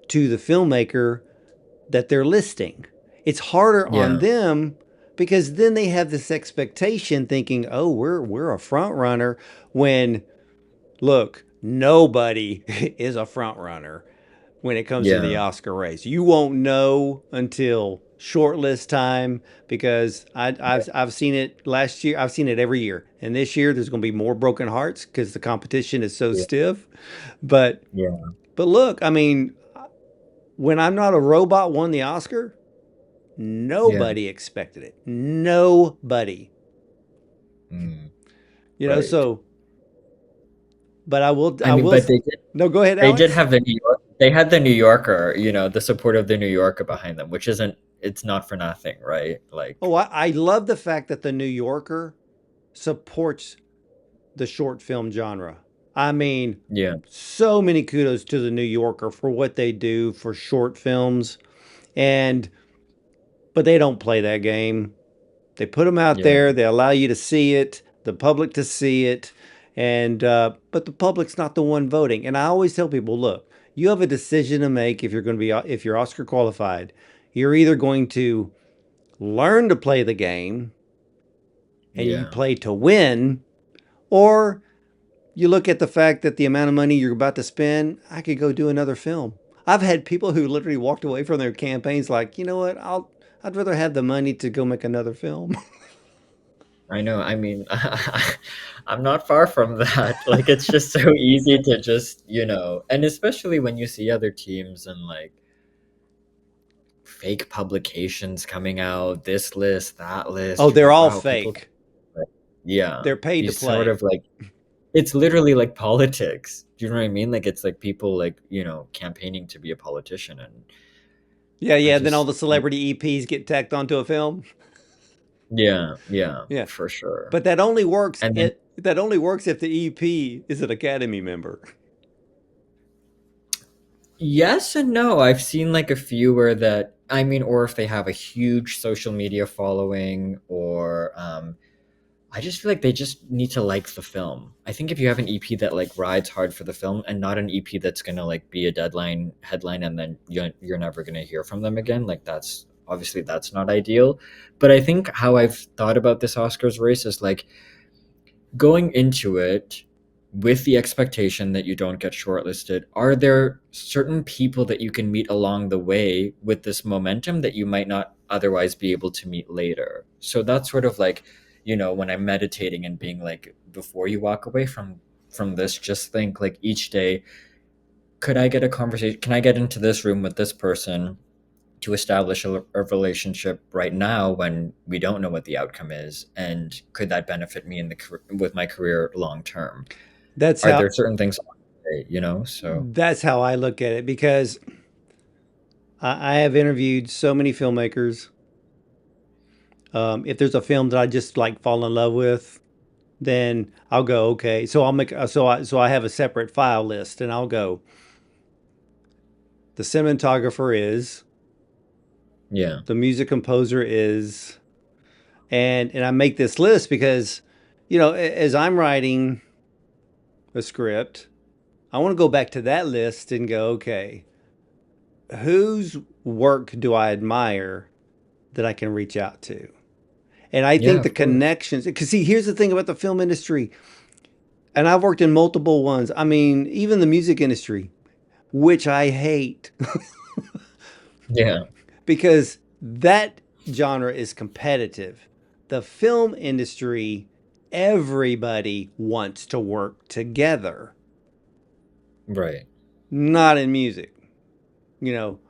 to the filmmaker that they're listing. It's harder on yeah, them because then they have this expectation thinking, "Oh, we're a front runner," when look, nobody is a front runner when it comes to the yeah, Oscar race. You won't know until shortlist time because I've seen it last year. I've seen it every year, and this year there's going to be more broken hearts because the competition is so yeah, stiff. But yeah, but look, I mean, when I'm Not a Robot won the Oscar, yeah. nobody expected it. Nobody. Mm. right. So, but I mean, but no, go ahead, they did Alex. have the New York. They had the New Yorker, the support of the New Yorker behind them, which isn't. It's not for nothing, right? Oh, Like, I love the fact that the New Yorker supports the short film genre. I mean, yeah, so many kudos to the New Yorker for what they do for short films. And, but they don't play that game. They put them out yeah, there, they allow you to see it, the public to see it. And, but the public's not the one voting. And I always tell people, look, you have a decision to make if you're going to be, if you're Oscar qualified. You're either going to learn to play the game and you yeah. play to win, or you look at the fact that the amount of money you're about to spend, I could go do another film. I've had people who literally walked away from their campaigns like, you know what, I'd rather have the money to go make another film. I know. I mean, I'm not far from that. Like, it's just so easy to just, and especially when you see other teams and like fake publications coming out, this list, that Oh, list. You're they're like, all wow, people. fake. Yeah, They're paid to these sort play. of like it's literally like politics. Do you know what I mean? Like it's like people like, campaigning to be a politician and Yeah, I yeah. Then all just the celebrity EPs get tacked onto a film. yeah, yeah, Yeah, for sure. but that only works. And then That only works if the EP is an Academy member. yes and no. I've seen like a few where that I mean, or if they have a huge social media following or I just feel like they just need to like the film. I think if you have an EP that like rides hard for the film and not an EP that's gonna like be a deadline headline and then you're never gonna hear from them again, like that's obviously that's not ideal. But I think how I've thought about this Oscars race is like going into it with the expectation that you don't get shortlisted, are there certain people that you can meet along the way with this momentum that you might not otherwise be able to meet later? So that's sort of like, when I'm meditating and being like, before you walk away from this, just think like each day, could I get a conversation? Can I get into this room with this person to establish a relationship right now when we don't know what the outcome is, and could that benefit me with my career long term? That's Are how there certain things along the way, so that's how I look at it because I have interviewed so many filmmakers. If there's a film that I just like fall in love with, then I'll go, okay. So I'll make so I have a separate file list and I'll go, the cinematographer is, yeah, the music composer is, and I make this list because, as I'm writing a script, I want to go back to that list and go, okay, whose work do I admire that I can reach out to? And I yeah, think the of course, connections, because see, here's the thing about the film industry, and I've worked in multiple ones. I mean, even the music industry, which I hate yeah, because that genre is competitive. The film industry, everybody wants to work together, right, not in music. You know,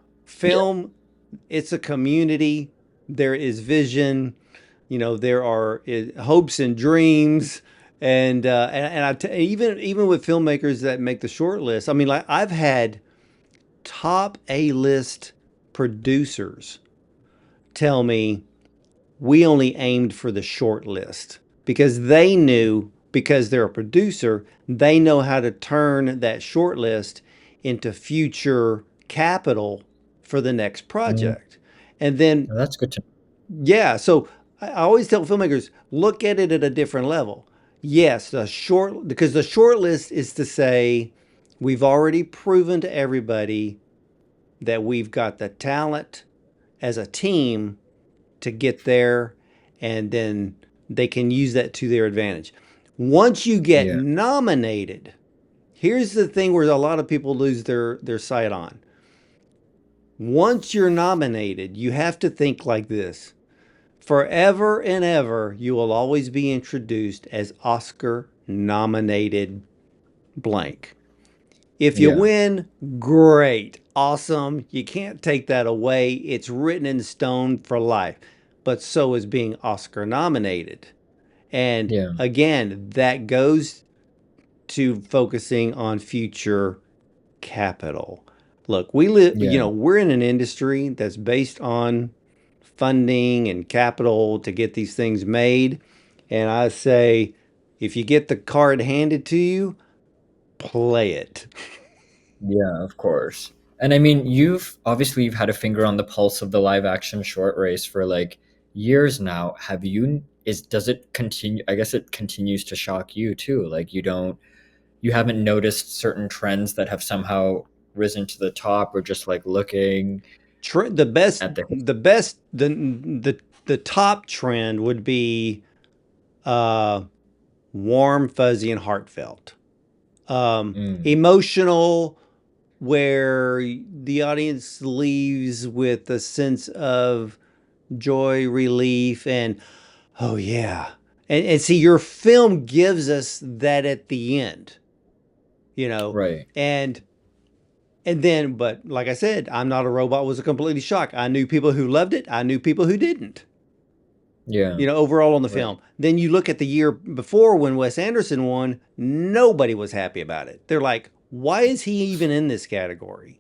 yeah, film, it's a community, there is vision, there are hopes and dreams. Even with filmmakers that make the short list, I mean, like I've had top A list producers tell me we only aimed for the short list because they knew, because they're a producer, they know how to turn that short list into future capital for the next mm, project. And then, that's good to yeah, so I always tell filmmakers, look at it at a different level. Yes, because the short list is to say, we've already proven to everybody that we've got the talent as a team to get there, and then they can use that to their advantage. Once you get yeah, nominated, here's the thing where a lot of people lose their sight on. Once you're nominated, you have to think like this. Forever and ever, you will always be introduced as Oscar nominated blank. If you yeah, win, great, awesome. You can't take that away. It's written in stone for life. But so is being Oscar nominated. And Yeah. again, that goes to focusing on future capital. Look, we live, Yeah. we're in an industry that's based on funding and capital to get these things made. And I say, if you get the card handed to you, play it. Yeah, of course. And I mean, you've had a finger on the pulse of the live action short race for like years now. Have you is does it continue? I guess it continues to shock you too. Like you haven't noticed certain trends that have somehow risen to the top, or just like looking The best, at the the best, the top trend would be uh, warm, fuzzy, and heartfelt. mm, Emotional, where the audience leaves with a sense of joy, relief, and oh yeah. And see, your film gives us that at the end, you know. right. And then, but like I said, I'm Not a Robot was a completely shock. I knew people who loved it. I knew people who didn't, Yeah, overall on the right. film. Then you look at the year before when Wes Anderson won, nobody was happy about it. They're like, why is he even in this category?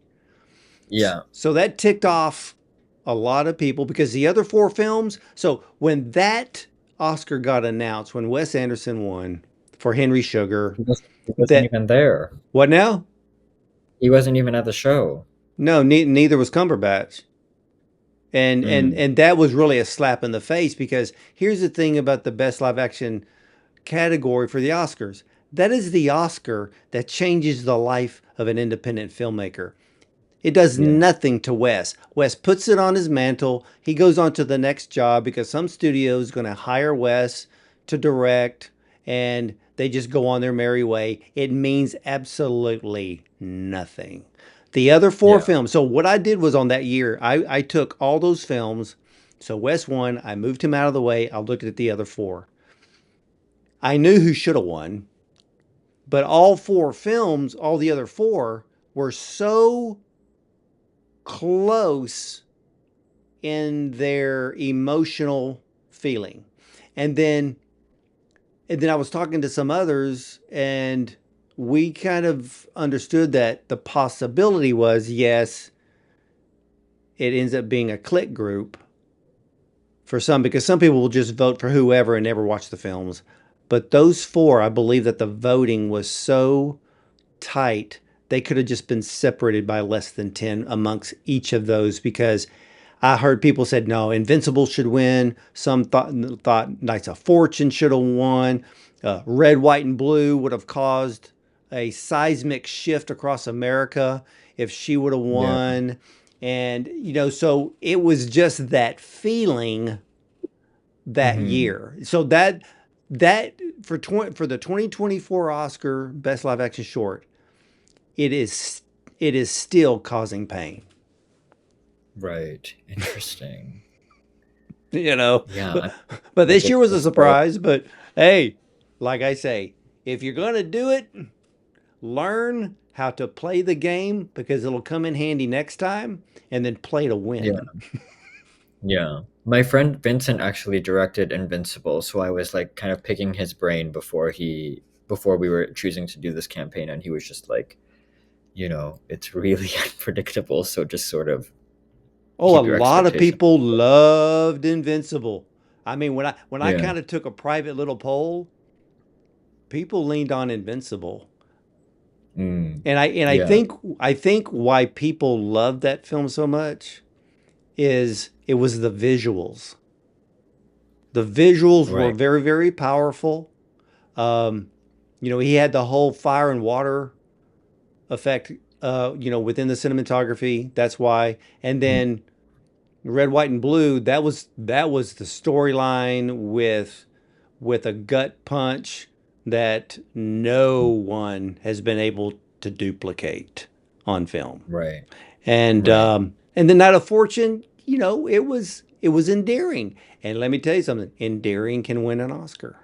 Yeah. So that ticked off a lot of people because the other four films. So when that Oscar got announced, when Wes Anderson won for Henry Sugar, He wasn't that even there. what now? He wasn't even at the show. No, neither was Cumberbatch. Mm, And that was really a slap in the face because here's the thing about the best live action category for the Oscars. That is the Oscar that changes the life of an independent filmmaker. It does yeah. nothing to Wes. Wes puts it on his mantle. He goes on to the next job because some studio is going to hire Wes to direct and they just go on their merry way. It means absolutely nothing. The other four Yeah. films. So, what I did was on that year, I took all those films. So, Wes won. I moved him out of the way. I looked at the other four. I knew who should have won, but all four films, all the other four, were so close in their emotional feeling. And then I was talking to some others and we kind of understood that the possibility was yes, it ends up being a click group for some because some people will just vote for whoever and never watch the films. But those four, I believe that the voting was so tight, they could have just been separated by less than 10 amongst each of those because I heard people said no, Invincible should win. Some thought Knights of Fortune should have won. Red, White, and Blue would have caused a seismic shift across America if she would have Yeah. won. And so it was just that feeling that Hmm. year. So that for the 2024 Oscar Best Live Action Short, it is still causing pain. Right. Interesting. you know. Yeah. But but Like this year was a it's so surprise. But hey, like I say, if you're gonna do it, learn how to play the game because it'll come in handy next time, and then play to yeah. win. Yeah. My friend Vincent actually directed Invincible, so I was like kind of picking his brain before we were choosing to do this campaign, and he was just like, it's really unpredictable, so just sort of Oh, a keep your lot of expectations. people loved Invincible. I mean, when I Yeah. kind of took a private little poll, people leaned on Invincible. Mm. And I Yeah. think why people loved that film so much is it was the visuals. The visuals were Right. very, very powerful. Um, he had the whole fire and water effect, within the cinematography. That's why. And Mm. then Red, White, and Blue. That was the storyline with a gut punch that no one has been able to duplicate on film. Right. And Right. the Night of Fortune, it was endearing. And let me tell you something, endearing can win an Oscar.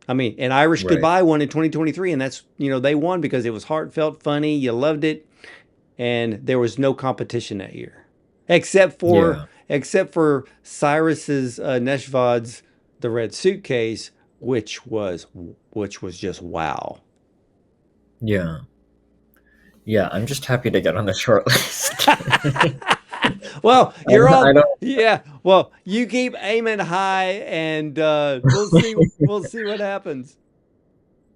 I mean, an Irish Right. Goodbye won in 2023, and that's they won because it was heartfelt, funny, you loved it, and there was no competition that year, except for Yeah. Cyrus's Neshvad's The Red Suitcase, which was just wow. Yeah. Yeah, I'm just happy to get on the short list. Well, I you're don't, I on. don't, Yeah. Well, you keep aiming high, and we'll see what happens.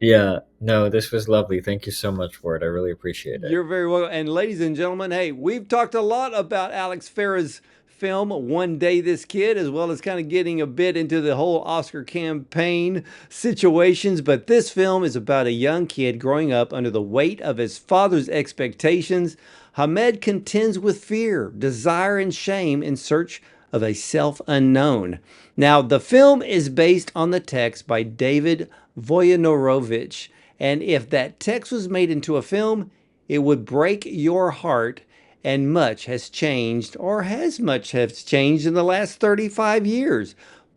yeah, no, this was lovely. Thank you so much for it. I really appreciate it. You're very welcome. And ladies and gentlemen, hey, we've talked a lot about Alex Farah's film One Day This Kid, as well as kind of getting a bit into the whole Oscar campaign situations. But this film is about a young kid growing up under the weight of his father's expectations. Hamed contends with fear, desire, and shame in search of a self unknown. Now, the film is based on the text by David Voyanorovich. And if that text was made into a film, it would break your heart, and much has changed, or has much has changed in the last 35 years.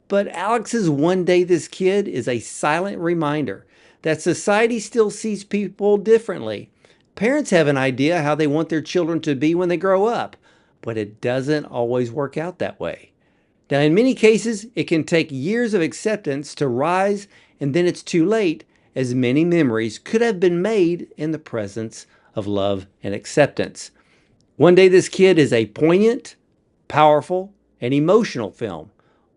But Alex's One Day This Kid is a silent reminder that society still sees people differently. Parents have an idea how they want their children to be when they grow up, but it doesn't always work out that way. Now, in many cases, it can take years of acceptance to rise, and then it's too late, as many memories could have been made in the presence of love and acceptance. One Day This Kid is a poignant, powerful, and emotional film.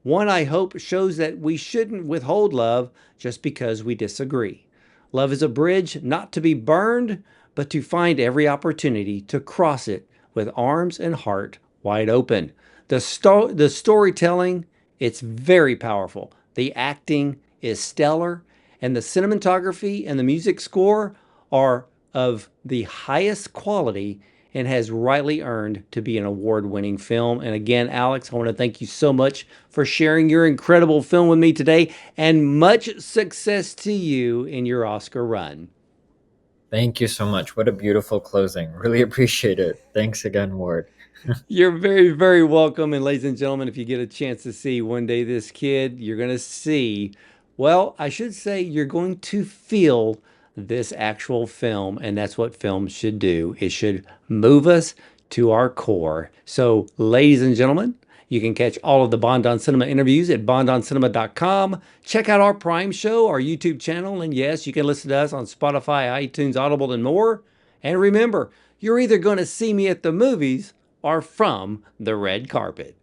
One I hope shows that we shouldn't withhold love just because we disagree. Love is a bridge not to be burned, but to find every opportunity to cross it with arms and heart wide open. The storytelling, it's very powerful. The acting is stellar, and the cinematography and the music score are of the highest quality and has rightly earned to be an award-winning film. And again, Alex, I want to thank you so much for sharing your incredible film with me today, and much success to you in your Oscar run. Thank you so much. What a beautiful closing. Really appreciate it. Thanks again, Ward. You're very, very welcome. And ladies and gentlemen, if you get a chance to see One Day This Kid, you're going to see, well, I should say you're going to feel this actual film. And that's what films should do. It should move us to our core. So, ladies and gentlemen, you can catch all of the Bond on Cinema interviews at bondoncinema.com. Check out our Prime show, our YouTube channel. And yes, you can listen to us on Spotify, iTunes, Audible, and more. And remember, you're either going to see me at the movies or from the red carpet.